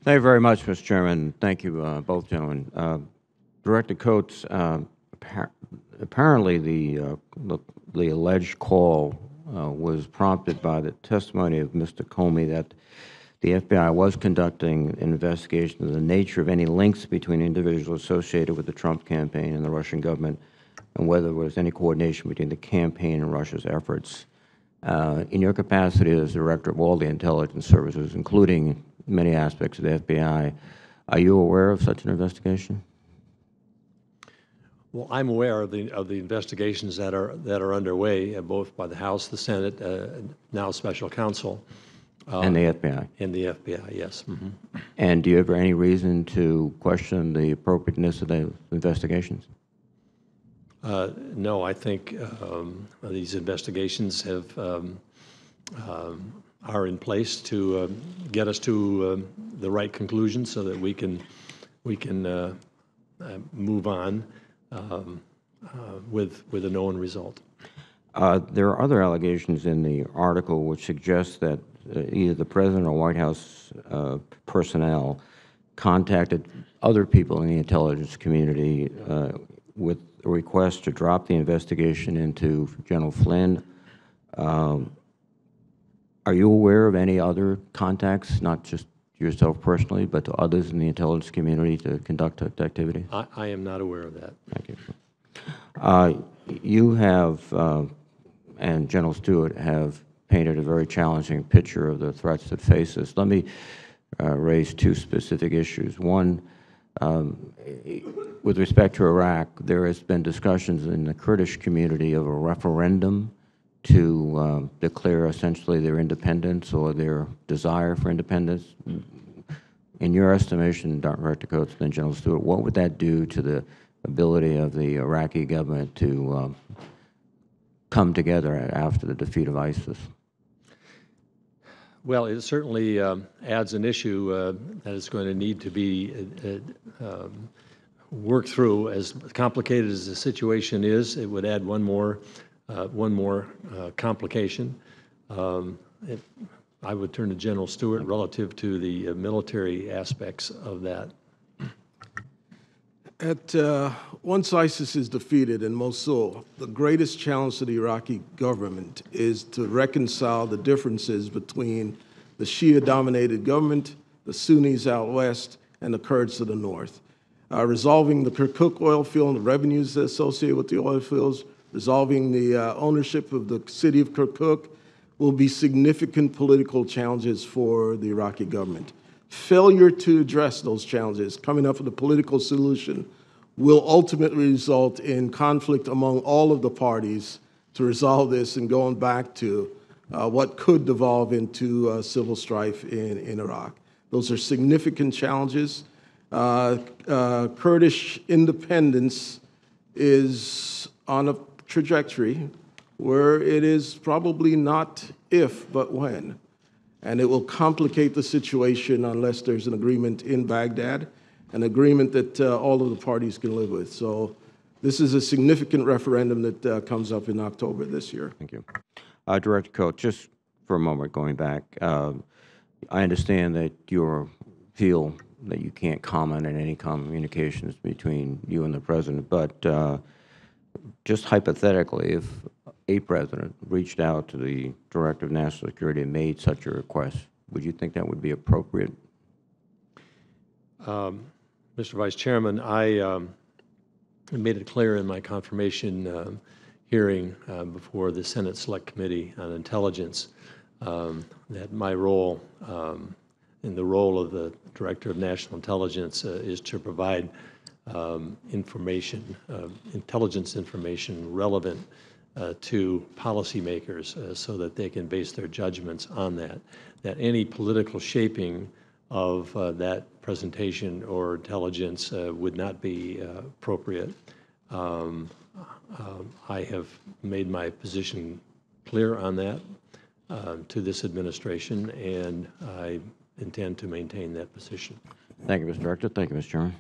Thank you very much, Mr. Chairman. Thank you, both gentlemen. Director Coates, apparently the alleged call was prompted by the testimony of Mr. Comey that the FBI was conducting an investigation of the nature of any links between individuals associated with the Trump campaign and the Russian government, and whether there was any coordination between the campaign and Russia's efforts. In your capacity as Director of all the intelligence services, including many aspects of the FBI, are you aware of such an investigation? Well, I'm aware of the investigations that are underway, both by the House, the Senate, now Special Counsel, and the FBI. And the FBI, yes. Mm-hmm. And do you have any reason to question the appropriateness of the investigations? No, I think these investigations are in place to get us to the right conclusion, so that we can move on with a known result. There are other allegations in the article which suggest that either the President or White House personnel contacted other people in the intelligence community with a request to drop the investigation into General Flynn. Are you aware of any other contacts, not just yourself personally, but to others in the intelligence community to conduct activity? I am not aware of that. Thank you. You have, and General Stewart have painted a very challenging picture of the threats that face us. Let me raise two specific issues. One, with respect to Iraq, there has been discussions in the Kurdish community of a referendum to declare essentially their independence or their desire for independence. In your estimation, Director Coates and General Stewart, what would that do to the ability of the Iraqi government to come together after the defeat of ISIS? Well, it certainly adds an issue that is going to need to be worked through. As complicated as the situation is, it would add one more complication. I would turn to General Stewart relative to the military aspects of that. Once ISIS is defeated in Mosul, the greatest challenge to the Iraqi government is to reconcile the differences between the Shia-dominated government, the Sunnis out west, and the Kurds to the north. Resolving the Kirkuk oil field and the revenues associated with the oil fields, resolving the ownership of the city of Kirkuk will be significant political challenges for the Iraqi government. Failure to address those challenges, coming up with a political solution, will ultimately result in conflict among all of the parties to resolve this and going back to what could devolve into civil strife in Iraq. Those are significant challenges. Kurdish independence is on a trajectory where it is probably not if, but when. And it will complicate the situation unless there's an agreement in Baghdad, an agreement that all of the parties can live with. So this is a significant referendum that comes up in October this year. Thank you. Director Coates, just for a moment going back, I understand that you feel that you can't comment on any communications between you and the President, but just hypothetically, if a president reached out to the Director of National Security and made such a request, would you think that would be appropriate? Mr. Vice Chairman, I made it clear in my confirmation hearing before the Senate Select Committee on Intelligence that my role and the role of the Director of National Intelligence is to provide information, intelligence information relevant to policymakers so that they can base their judgments on that. That any political shaping of that presentation or intelligence would not be appropriate. I have made my position clear on that to this administration, and I intend to maintain that position. Thank you, Mr. Director. Thank you, Mr. Chairman.